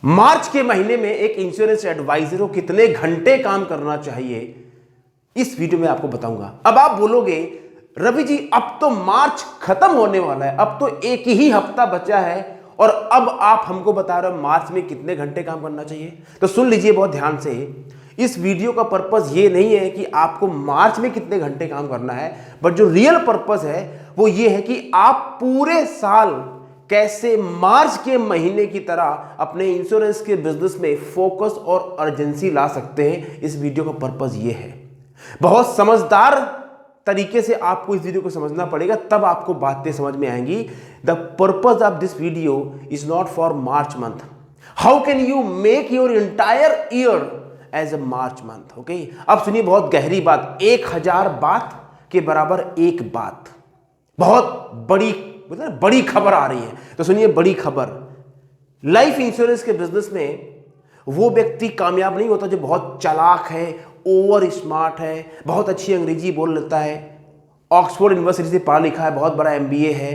मार्च के महीने में एक इंश्योरेंस एडवाइजर को कितने घंटे काम करना चाहिए, इस वीडियो में आपको बताऊंगा। अब आप बोलोगे रवि जी अब तो मार्च खत्म होने वाला है, अब तो एक ही हफ्ता बचा है और अब आप हमको बता रहे हो मार्च में कितने घंटे काम करना चाहिए। तो सुन लीजिए बहुत ध्यान से, इस वीडियो का पर्पस ये नहीं है कि आपको मार्च में कितने घंटे काम करना है, बट जो रियल पर्पस है वो ये है कि आप पूरे साल कैसे मार्च के महीने की तरह अपने इंश्योरेंस के बिजनेस में फोकस और अर्जेंसी ला सकते हैं। इस वीडियो का पर्पस ये है। बहुत समझदार तरीके से आपको इस वीडियो को समझना पड़ेगा, तब आपको बातें समझ में आएंगी। The purpose of this video is not for March month. How can you make your entire year as a March month. Okay, अब सुनिए बहुत गहरी बात, 1000 बात के बराबर एक बात, बहुत बड़ी मतलब बड़ी खबर आ रही है। तो सुनिए बड़ी खबर, लाइफ इंश्योरेंस के बिजनेस में वो व्यक्ति कामयाब नहीं होता जो बहुत चालाक है, ओवर स्मार्ट है, बहुत अच्छी अंग्रेजी बोल लेता है, ऑक्सफोर्ड यूनिवर्सिटी से पढ़ा लिखा है, बहुत बड़ा एमबीए है।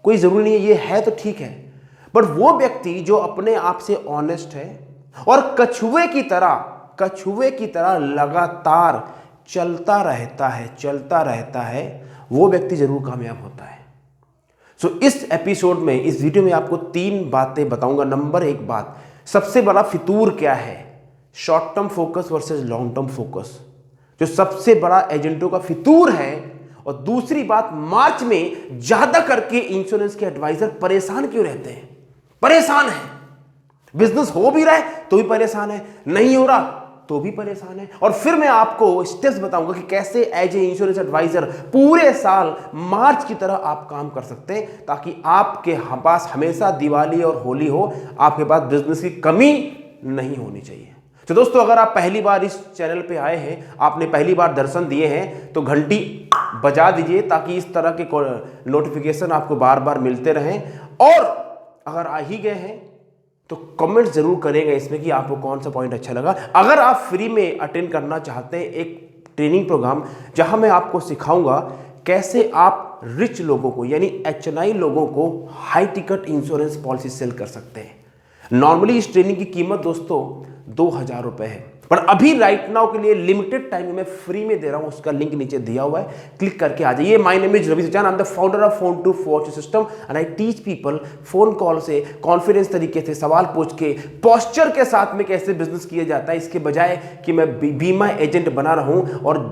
कोई जरूरी नहीं है, ये है तो ठीक है, बट वो व्यक्ति जो अपने आप से ऑनेस्ट है और कछुए की तरह लगातार चलता रहता है, वो व्यक्ति जरूर कामयाब होता है। सो इस एपिसोड में, इस वीडियो में आपको 3 बातें बताऊंगा। नंबर 1 बात, सबसे बड़ा फितूर क्या है, short term focus versus long term focus, जो सबसे बड़ा एजेंटों का फितूर है। और दूसरी बात, मार्च में ज्यादा करके इंश्योरेंस के एडवाइजर परेशान क्यों रहते हैं। परेशान है, बिजनेस हो भी रहा है तो भी परेशान है, नहीं हो रहा तो भी परेशान है। और फिर मैं आपको स्टेप्स बताऊंगा कि कैसे एज ए इंश्योरेंस एडवाइजर पूरे साल मार्च की तरह आप काम कर सकते हैं, ताकि आपके पास हमेशा दिवाली और होली हो, आपके पास बिजनेस की कमी नहीं होनी चाहिए। तो दोस्तों, अगर आप पहली बार इस चैनल पे आए हैं, आपने पहली बार दर्शन दिए हैं, तो घंटी बजा दीजिए ताकि इस तरह के नोटिफिकेशन आपको बार बार मिलते रहें। और अगर आ ही गए हैं तो कमेंट जरूर करेंगे इसमें कि आपको कौन सा पॉइंट अच्छा लगा। अगर आप फ्री में अटेंड करना चाहते हैं एक ट्रेनिंग प्रोग्राम, जहां मैं आपको सिखाऊंगा कैसे आप रिच लोगों को यानी HNI लोगों को high ticket insurance policy sell कर सकते हैं। नॉर्मली इस ट्रेनिंग की कीमत दोस्तों 2000 रुपए है, पर अभी राइट नाउ के लिए लिमिटेड टाइम में मैं फ्री में दे रहा हूं, उसका लिंक नीचे दिया हुआ है, क्लिक करके आ जाइए। My name is Ravi Sujan, I am the founder of Phone to Fortune system and I teach people phone call से कॉन्फिडेंस तरीके से सवाल पूछ के पोस्चर के साथ में कैसे बिजनेस किया जाता है, इसके बजाय कि मैं बीमा एजेंट बना रहा हूं और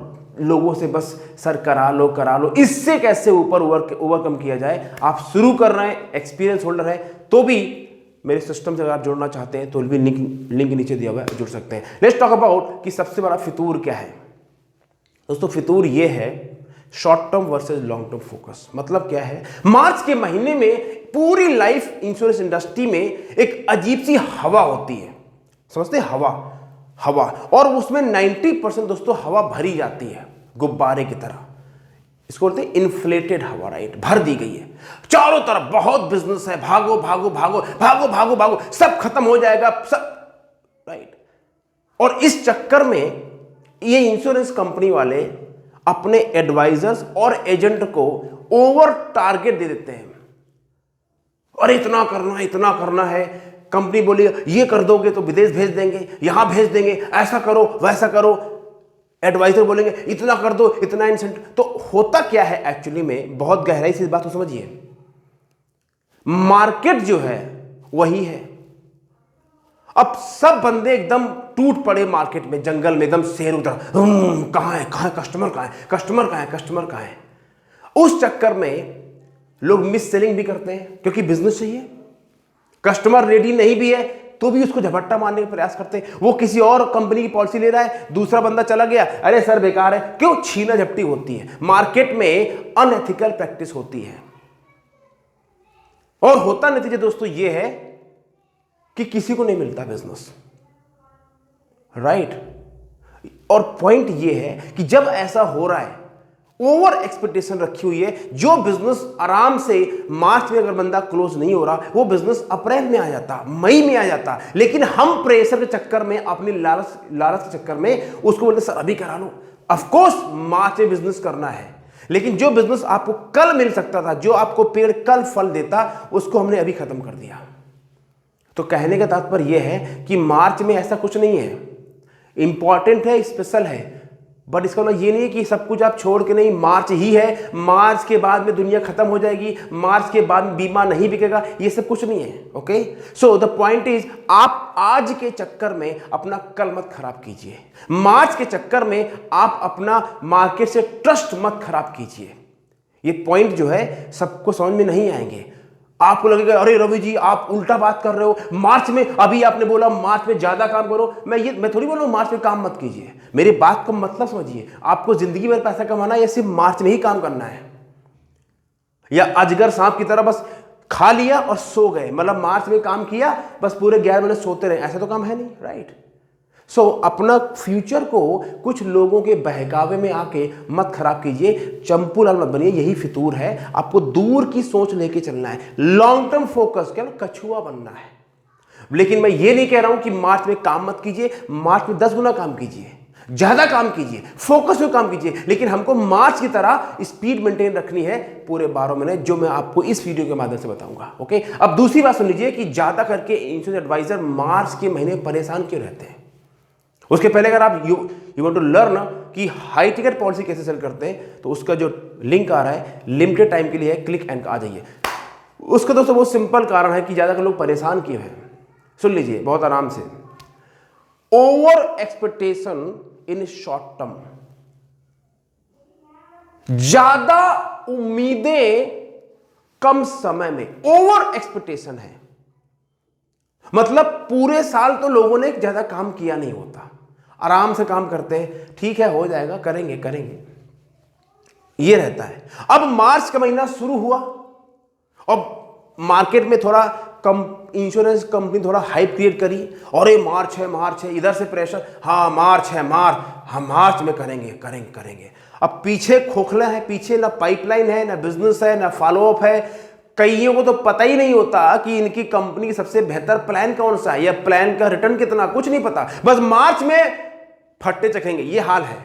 लोगों से बस सर करा लो, इससे कैसे ऊपर ओवरकम किया जाए। आप शुरू कर रहे हैं, एक्सपीरियंस होल्डर है, तो भी मेरे सिस्टम से अगर आप जुड़ना चाहते हैं तो भी लिंक नीचे दिया हुआ है, जुड़ सकते हैं। लेट्स टॉक अबाउट कि सबसे बड़ा फितूर क्या है। दोस्तों, फितूर ये है short term versus long term focus. मतलब क्या है, मार्च के महीने में पूरी लाइफ इंश्योरेंस इंडस्ट्री में एक अजीब सी हवा होती है, समझते हैं, हवा, और उसमें 90% दोस्तों हवा भरी जाती है गुब्बारे की तरह। इसको बोलते हैं इन्फ्लेटेड हवा, राइट, भर दी गई है चारों तरफ, बहुत बिजनेस है, भागो, सब खत्म हो जाएगा, सब, राइट। और इस चक्कर में ये इंश्योरेंस कंपनी वाले अपने एडवाइजर्स और एजेंट को ओवर टारगेट दे देते हैं। और इतना करना है, कंपनी बोली ये कर दोगे तो विदेश भेज देंगे, यहां भेज देंगे, ऐसा करो वैसा करो, एडवाइजर बोलेंगे इतना कर दो, इतना इंसेंटिव। तो होता क्या है एक्चुअली में, बहुत गहराई से इस बात को समझिए। मार्केट जो है वही है। अब सब बंदे एकदम टूट पड़े मार्केट में, जंगल में एकदम शेर उतर, कहां है कस्टमर कहां है। उस चक्कर में लोग मिस सेलिंग भी करते हैं, क्योंकि बिजनेस चाहिए, कस्टमर रेडी नहीं भी है तो भी उसको झपट्टा मारने का प्रयास करते हैं। वो किसी और कंपनी की पॉलिसी ले रहा है, दूसरा बंदा चला गया, अरे सर बेकार है, क्यों, छीना झपटी होती है मार्केट में, अनएथिकल प्रैक्टिस होती है। और होता नतीजा दोस्तों ये है कि किसी को नहीं मिलता बिजनेस, राइट। और पॉइंट ये है कि जब ऐसा हो रहा है, ओवर एक्सपेक्टेशन रखी हुई है, जो बिजनेस आराम से मार्च में अगर बंदा क्लोज नहीं हो रहा, वो बिजनेस अप्रैल में आ जाता, मई में आ जाता, लेकिन हम प्रेशर के चक्कर में, अपनी लालच के चक्कर में उसको बोलते सर अभी करा लो। ऑफ कोर्स मार्च में बिजनेस करना है, लेकिन जो बिजनेस आपको कल मिल सकता था, जो आपको पेड़ कल फल देता, उसको हमने अभी खत्म कर दिया। तो कहने का तात्पर्य यह है कि मार्च में ऐसा कुछ नहीं है, इंपॉर्टेंट है, स्पेशल है, बट इसका मतलब ये नहीं है कि सब कुछ आप छोड़ के नहीं मार्च ही है, मार्च के बाद में दुनिया खत्म हो जाएगी, मार्च के बाद बीमा नहीं बिकेगा, ये सब कुछ नहीं है। Okay, so the point is, आप आज के चक्कर में अपना कल मत खराब कीजिए, मार्च के चक्कर में आप अपना मार्केट से ट्रस्ट मत खराब कीजिए। ये पॉइंट जो है सबको समझ में नहीं आएंगे। आपको लगेगा अरे रवि जी आप उल्टा बात कर रहे हो, मार्च में, अभी आपने बोला मार्च में ज्यादा काम करो, मैं थोड़ी बोल रहा हूं मार्च में काम मत कीजिए, मेरी बात का मतलब समझिए। आपको जिंदगी भर पैसा कमाना है या सिर्फ मार्च में ही काम करना है, या अजगर सांप की तरह बस खा लिया और सो गए, मतलब मार्च में काम किया बस पूरे 11 महीने सोते रहे, ऐसा तो काम है नहीं, राइट। सो अपना फ्यूचर को कुछ लोगों के बहकावे में आके मत खराब कीजिए, चंपू लाल मत बनिए, यही फितूर है। आपको दूर की सोच लेके चलना है, लॉन्ग टर्म फोकस, क्या कछुआ बनना है। लेकिन मैं ये नहीं कह रहा हूं कि मार्च में काम मत कीजिए, मार्च में 10 गुना काम कीजिए, ज्यादा काम कीजिए, फोकस में काम कीजिए, लेकिन हमको मार्च की तरह स्पीड मेंटेन रखनी है पूरे 12 महीने, जो मैं आपको इस वीडियो के माध्यम से बताऊंगा। ओके, अब दूसरी बात सुन लीजिए कि ज्यादा करके इंश्योरेंस एडवाइजर मार्च के महीने परेशान क्यों रहते हैं। उसके पहले अगर आप यू वांट टू लर्न कि हाई टिकट पॉलिसी कैसे सेल करते हैं, तो उसका जो लिंक आ रहा है लिमिटेड टाइम के लिए है, क्लिक एंड आ जाइए। उसका दोस्तों बहुत सिंपल कारण है कि ज्यादा लोग परेशान क्यों हैं, सुन लीजिए बहुत आराम से। Over expectation in short term, ज्यादा उम्मीदें कम समय में, ओवर एक्सपेक्टेशन है, मतलब पूरे साल तो लोगों ने ज्यादा काम किया नहीं होता, आराम से काम करते हैं, ठीक है हो जाएगा, करेंगे करेंगे, ये रहता है। अब मार्च का महीना शुरू हुआ और मार्केट में थोड़ा कम, इंश्योरेंस कंपनी थोड़ा हाइप क्रिएट करी, और ये मार्च है, इधर से प्रेशर, हाँ मार्च है, हम मार्च में करेंगे करेंगे करेंगे। अब पीछे खोखला है, पीछे ना पाइपलाइन है, ना बिजनेस है, ना फॉलोअप है। कईयों को तो पता ही नहीं होता कि इनकी कंपनी की सबसे बेहतर प्लान कौन सा है, या प्लान का रिटर्न कितना, कुछ नहीं पता, बस मार्च में फट्टे चखेंगे, ये हाल है।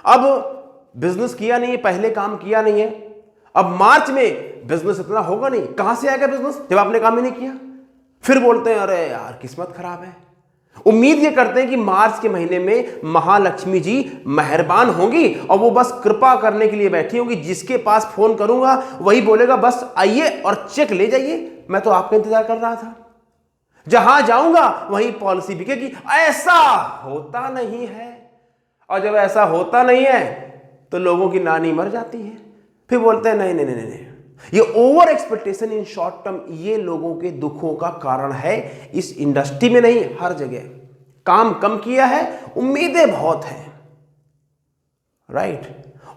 अब बिजनेस किया नहीं है, पहले काम किया नहीं है, अब मार्च में बिजनेस इतना होगा नहीं, कहां से आएगा बिजनेस जब आपने काम ही नहीं किया। फिर बोलते हैं अरे यार किस्मत खराब है। उम्मीद ये करते हैं कि मार्च के महीने में महालक्ष्मी जी मेहरबान होंगी और वो बस कृपा करने के लिए बैठी होंगी, जिसके पास फोन करूंगा वही बोलेगा बस आइए और चेक ले जाइए, मैं तो आपका इंतजार कर रहा था, जहां जाऊंगा वहीं पॉलिसी बिकेगी। ऐसा होता नहीं है, और जब ऐसा होता नहीं है तो लोगों की नानी मर जाती है, फिर बोलते हैं नहीं नहीं नहीं नहीं। ये over expectation in short term, ये लोगों के दुखों का कारण है। इस इंडस्ट्री में नहीं, हर जगह काम कम किया है, उम्मीदें बहुत हैं, राइट।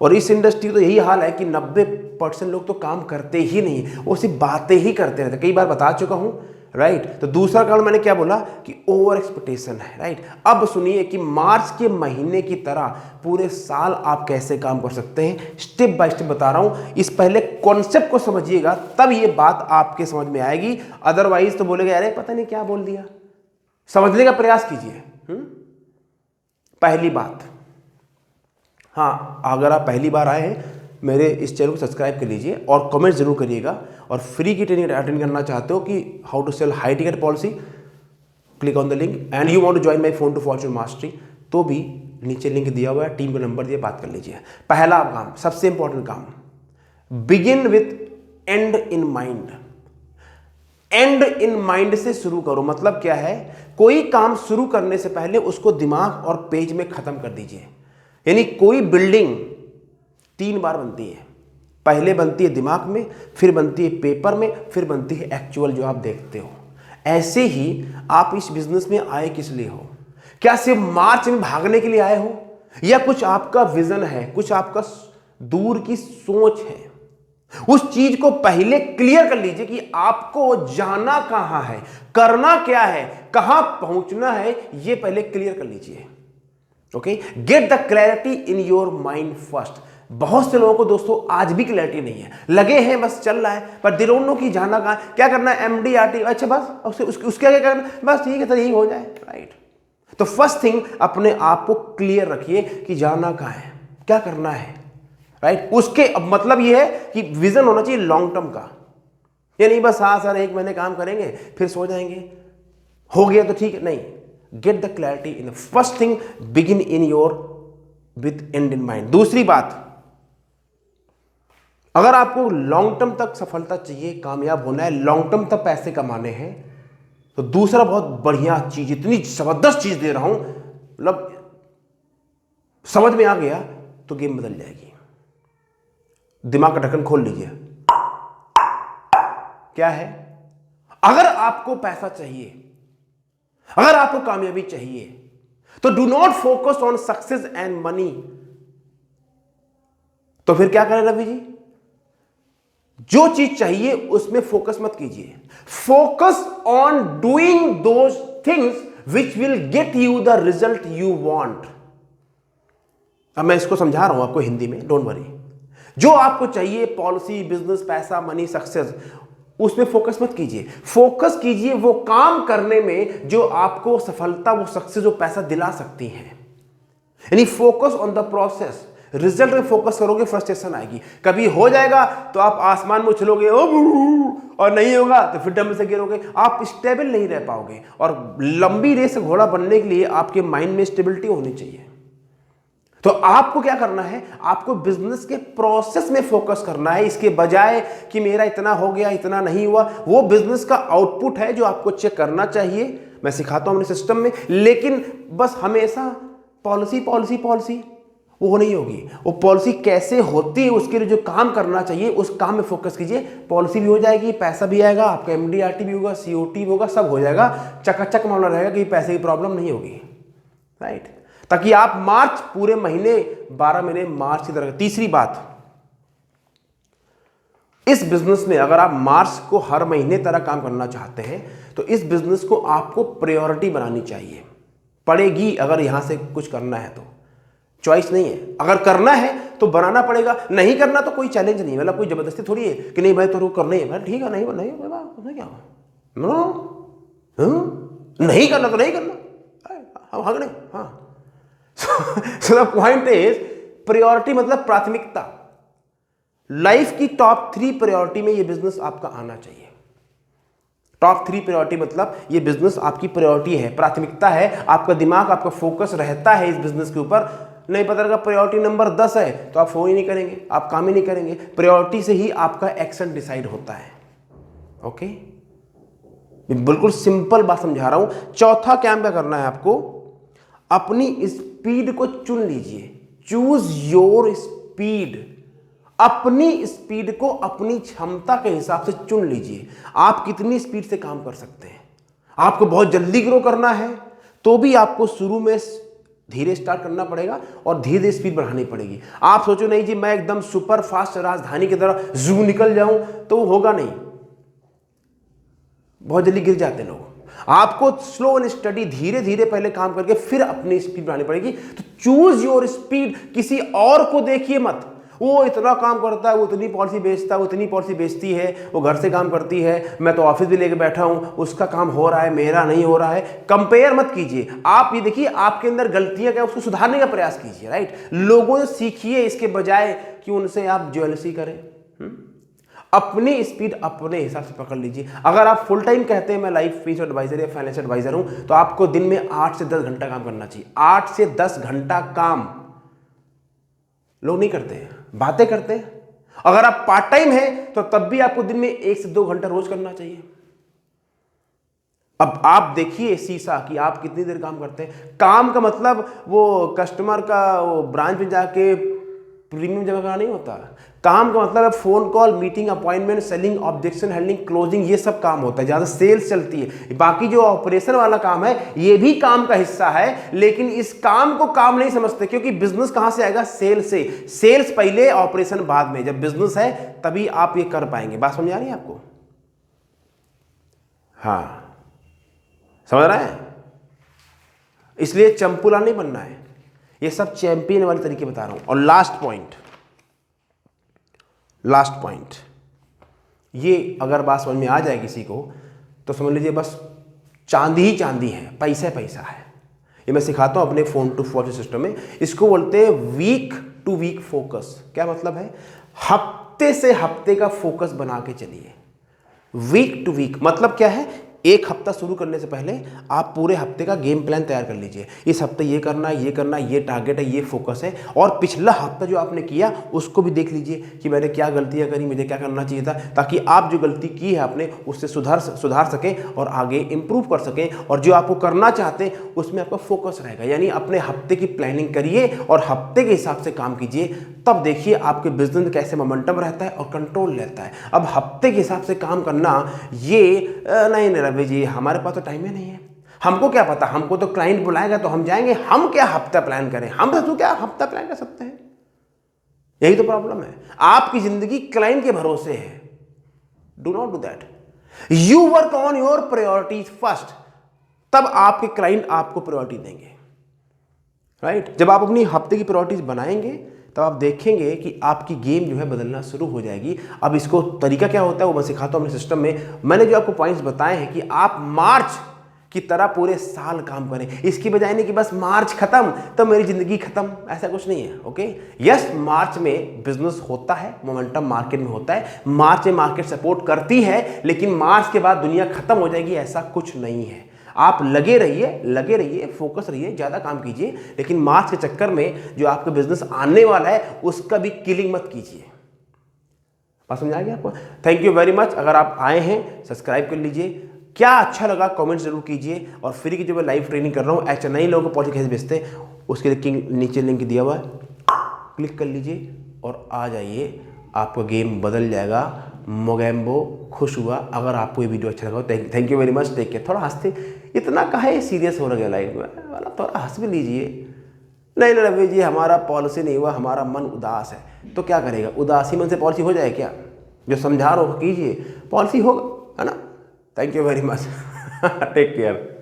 और इस इंडस्ट्री तो यही हाल है कि 90% लोग तो काम करते ही नहीं, वो सिर्फ बातें ही करते रहते, कई बार बता चुका हूं, राइट। तो दूसरा कारण मैंने क्या बोला कि ओवर एक्सपेक्टेशन है, राइट। अब सुनिए कि मार्च के महीने की तरह पूरे साल आप कैसे काम कर सकते हैं, स्टेप बाय स्टेप बता रहा हूं। इस पहले कॉन्सेप्ट को समझिएगा, तब ये बात आपके समझ में आएगी, अदरवाइज तो बोलेगा अरे पता नहीं क्या बोल दिया। समझने का प्रयास कीजिए। पहली बात, हाँ अगर आप पहली बार आए हैं मेरे इस चैनल को सब्सक्राइब कर लीजिए और कमेंट जरूर करिएगा, और फ्री की ट्रेनिंग अटेंड करना चाहते हो कि how to sell high ticket policy, click on the link and you want to join my Phone to Fortune mastery, तो भी नीचे लिंक दिया हुआ है, टीम का नंबर दिया, बात कर लीजिए। पहला काम, सबसे इंपॉर्टेंट काम, begin with and in mind. And in mind से शुरू करो, मतलब क्या है, कोई काम शुरू करने से पहले उसको दिमाग और पेज में खत्म कर दीजिए। यानी कोई बिल्डिंग 3 बार बनती है, पहले बनती है दिमाग में, फिर बनती है पेपर में, फिर बनती है एक्चुअल जो आप देखते हो। ऐसे ही आप इस बिजनेस में आए किस लिए हो? क्या सिर्फ मार्च में भागने के लिए आए हो, या कुछ आपका विजन है, कुछ आपका दूर की सोच है? उस चीज को पहले क्लियर कर लीजिए कि आपको जाना कहां है, करना क्या है, कहां पहुंचना है, ये पहले क्लियर कर लीजिए। Okay, get the clarity in your mind first. बहुत से लोगों को दोस्तों आज भी क्लैरिटी नहीं है, लगे हैं बस चल रहा है, पर दे डोंट नो कि जाना कहां, क्या करना है, एमडी आरटी, अच्छा बस उसके आगे करना, बस ठीक है सर यही हो जाए, राइट। तो फर्स्ट थिंग, अपने आप को क्लियर रखिए कि जाना कहां है, क्या करना है, राइट। उसके अब मतलब यह है कि विजन होना चाहिए लॉन्ग टर्म का, ये नहीं बस हाँ सर 1 महीने काम करेंगे फिर सो जाएंगे, हो गया तो ठीक है, नहीं। Get the clarity in first thing, begin in your with and in mind. दूसरी बात, अगर आपको लॉन्ग टर्म तक सफलता चाहिए, कामयाब होना है, लॉन्ग टर्म तक पैसे कमाने हैं, तो दूसरा बहुत बढ़िया चीज, इतनी जबरदस्त चीज दे रहा हूं, मतलब समझ में आ गया तो गेम बदल जाएगी। दिमाग का ढक्कन खोल लीजिए। क्या है? अगर आपको पैसा चाहिए, अगर आपको कामयाबी चाहिए, तो do not focus on success and money. तो फिर क्या करें रवि जी? जो चीज चाहिए उसमें फोकस मत कीजिए, focus on doing those things which will get you the result you want. अब मैं इसको समझा रहा हूं आपको हिंदी में, डोंट वरी। जो आपको चाहिए, पॉलिसी, बिजनेस, पैसा, मनी, सक्सेस, उसमें फोकस मत कीजिए। फोकस कीजिए वो काम करने में जो आपको सफलता, वो सक्सेस, जो पैसा दिला सकती है। यानी focus on the process. Result में फोकस करोगे, फ्रस्ट्रेशन आएगी। कभी हो जाएगा तो आप आसमान में उछलोगे और नहीं होगा तो फिर डम से गिरोगे। आप स्टेबल नहीं रह पाओगे। और लंबी रेस घोड़ा बनने के लिए आपके माइंड में स्टेबिलिटी होनी चाहिए। तो आपको क्या करना है? आपको बिजनेस के प्रोसेस में फोकस करना है, इसके बजाय कि मेरा इतना हो गया, इतना नहीं हुआ। वो बिजनेस का आउटपुट है जो आपको चेक करना चाहिए, मैं सिखाता हूं अपने सिस्टम में। लेकिन बस हमेशा पॉलिसी पॉलिसी पॉलिसी, वो नहीं होगी। वो पॉलिसी कैसे होती है, उसके लिए जो काम करना चाहिए उस काम में फोकस कीजिए। पॉलिसी भी हो जाएगी, पैसा भी आएगा, आपका MDRT भी होगा, COT भी होगा, सब हो जाएगा। चकाचक मामला रहेगा कि पैसे की प्रॉब्लम नहीं होगी, राइट? ताकि आप मार्च, पूरे महीने 12 महीने मार्च की तरह। तीसरी बात, इस बिजनेस में अगर आप मार्च को हर महीने तरह काम करना चाहते हैं तो इस बिजनेस को आपको प्रायोरिटी बनानी चाहिए पड़ेगी। अगर यहां से कुछ करना है तो चॉइस नहीं है। अगर करना है तो बनाना पड़ेगा, नहीं करना तो कोई चैलेंज नहीं है, मतलब कोई जबरदस्ती थोड़ी है कि नहीं भाई तो करना ही है। ठीक है, नहीं नहीं क्या नहीं करना तो नहीं करना, हाँ नहीं, हाँ। So the point is, priority मतलब प्राथमिकता। लाइफ की टॉप 3 प्रायोरिटी में ये बिजनेस आपका आना चाहिए। टॉप 3 प्रायोरिटी मतलब ये बिजनेस आपकी प्रायोरिटी है, प्राथमिकता है। आपका दिमाग, आपका फोकस रहता है इस बिजनेस के ऊपर। नहीं पता लगा प्रायोरिटी नंबर 10 है तो आप फोन ही नहीं करेंगे, आप काम ही नहीं करेंगे। प्रायोरिटी से ही आपका एक्शन डिसाइड होता है। ओके, बिल्कुल सिंपल बात समझा रहा हूं। चौथा क्या करना है आपको? अपनी स्पीड को चुन लीजिए। Choose your speed. अपनी स्पीड को अपनी क्षमता के हिसाब से चुन लीजिए। आप कितनी स्पीड से काम कर सकते हैं। आपको बहुत जल्दी ग्रो करना है तो भी आपको शुरू में धीरे स्टार्ट करना पड़ेगा और धीरे धीरे स्पीड बढ़ानी पड़ेगी। आप सोचो नहीं जी मैं एकदम सुपर फास्ट राजधानी की तरह जू निकल जाऊं, तो होगा नहीं, बहुत जल्दी गिर जाते लोग। आपको स्लो एंड स्टडी, धीरे धीरे पहले काम करके फिर अपनी स्पीड बढ़ानी पड़ेगी। तो चूज योर स्पीड। किसी और को देखिए मत, वो इतना काम करता है, वो इतनी पॉलिसी बेचता है, वो इतनी पॉलिसी बेचती है, वो घर से काम करती है, मैं तो ऑफिस भी लेके बैठा हूं, उसका काम हो रहा है, मेरा नहीं हो रहा है। कंपेयर मत कीजिए। आप ये देखिए आपके अंदर गलतियां क्या, उसको सुधारने का प्रयास कीजिए, राइट? लोगों से सीखिए इसके बजाय कि उनसे आप जेलसी करें। अपनी स्पीड अपने हिसाब से पकड़ लीजिए। अगर आप फुल टाइम कहते हैं मैं लाइफ फिनांस एडवाइजर या फाइनेंस एडवाइजर हूं, तो आपको दिन में 8 से 10 घंटा काम करना चाहिए। 8 से 10 घंटा काम लोग नहीं करते हैं, बातें करते हैं। अगर आप पार्ट टाइम हैं तो तब भी आपको दिन में 1 से 2 घंटा रोज करना चाहिए। अब आप देखिए शीशा कि आप कितनी देर काम करते हैं। काम का मतलब वो कस्टमर का वो ब्रांच में जाके प्रीमियम जमा करना नहीं होता। काम का मतलब है phone call, meeting, appointment, selling, objection handling, closing, ये सब काम होता है। ज्यादा सेल्स चलती है। बाकी जो ऑपरेशन वाला काम है ये भी काम का हिस्सा है, लेकिन इस काम को काम नहीं समझते क्योंकि बिजनेस कहां से आएगा? सेल से। सेल्स पहले, ऑपरेशन बाद में। जब बिजनेस है तभी आप ये कर पाएंगे। बात समझ आ रही है आपको? हाँ, समझ रहे हैं? इसलिए चंपुला नहीं बनना है, ये सब चैंपियन वाले तरीके बता रहा हूं। और लास्ट पॉइंट, ये अगर बात समझ में आ जाए किसी को तो समझ लीजिए बस चांदी ही चांदी है, पैसा पैसा है। ये मैं सिखाता हूं अपने फोन टू फोन सिस्टम में। इसको बोलते हैं वीक टू वीक फोकस। क्या मतलब है? हफ्ते से हफ्ते का फोकस बना के चलिए। वीक टू वीक मतलब क्या है, एक हफ्ता शुरू करने से पहले आप पूरे हफ्ते का गेम प्लान तैयार कर लीजिए। इस हफ्ते ये करना है, ये करना है, ये टारगेट है, ये फोकस है। और पिछला हफ्ता जो आपने किया उसको भी देख लीजिए कि मैंने क्या गलतियां करी, मुझे क्या करना चाहिए था, ताकि आप जो गलती की है आपने उससे सुधार सकें और आगे इंप्रूव कर सकें। और जो आपको करना चाहते हैं उसमें आपका फोकस रहेगा। यानी अपने हफ्ते की प्लानिंग करिए और हफ्ते के हिसाब से काम कीजिए, तब देखिए आपके बिजनेस में कैसे मोमेंटम रहता है और कंट्रोल रहता है। अब हफ्ते के हिसाब से काम करना ये नहीं रवि जी हमारे पास तो टाइम ही नहीं है, हमको क्या पता, हमको तो क्लाइंट बुलाएगा तो हम जाएंगे, हम क्या हफ्ता प्लान करें, हम तो क्या हफ्ता प्लान कर सकते हैं। यही तो प्रॉब्लम है, आपकी जिंदगी क्लाइंट के भरोसे है। Do not do that, you work on your priorities first, तब आपके क्लाइंट आपको प्रायोरिटी देंगे। राइट जब आप अपनी हफ्ते की प्रायोरिटीज बनाएंगे तब आप देखेंगे कि आपकी गेम जो है बदलना शुरू हो जाएगी। अब इसको तरीका क्या होता है वो मैं सिखाता हूं अपने सिस्टम में। मैंने जो आपको पॉइंट्स बताए हैं कि आप मार्च की तरह पूरे साल काम करें, इसकी बजाय नहीं कि बस मार्च खत्म तो मेरी जिंदगी खत्म, ऐसा कुछ नहीं है। ओके यस, मार्च में बिजनेस होता है, मोमेंटम मार्केट में होता है, मार्च में मार्केट सपोर्ट करती है, लेकिन मार्च के बाद दुनिया खत्म हो जाएगी ऐसा कुछ नहीं है। आप लगे रहिए, फोकस रहिए, ज्यादा काम कीजिए, लेकिन मार्च के चक्कर में जो आपका बिजनेस आने वाला है उसका भी किलिंग मत कीजिए। बात समझ आ गया आपको? Thank you very much. अगर आप आए हैं सब्सक्राइब कर लीजिए, क्या अच्छा लगा कमेंट जरूर कीजिए। और फ्री की जो मैं लाइव ट्रेनिंग कर रहा हूँ HNI लोगों को पहुंच कैसे भेजते हैं उसके नीचे लिंक दिया हुआ है, क्लिक कर लीजिए और आ जाइए, आपका गेम बदल जाएगा। मोगैम्बो खुश हुआ। अगर आपको ये वीडियो अच्छा लगा thank you very much, take care. थोड़ा हंसते, इतना काहे सीरियस हो रहा है लाइफ में, मतलब थोड़ा हंस भी लीजिए। नहीं रवि जी हमारा पॉलिसी नहीं हुआ, हमारा मन उदास है, तो क्या करेगा, उदासी मन से पॉलिसी हो जाए क्या? जो समझा रहा हो कीजिए, पॉलिसी होगा, है ना। Thank you very much, take care.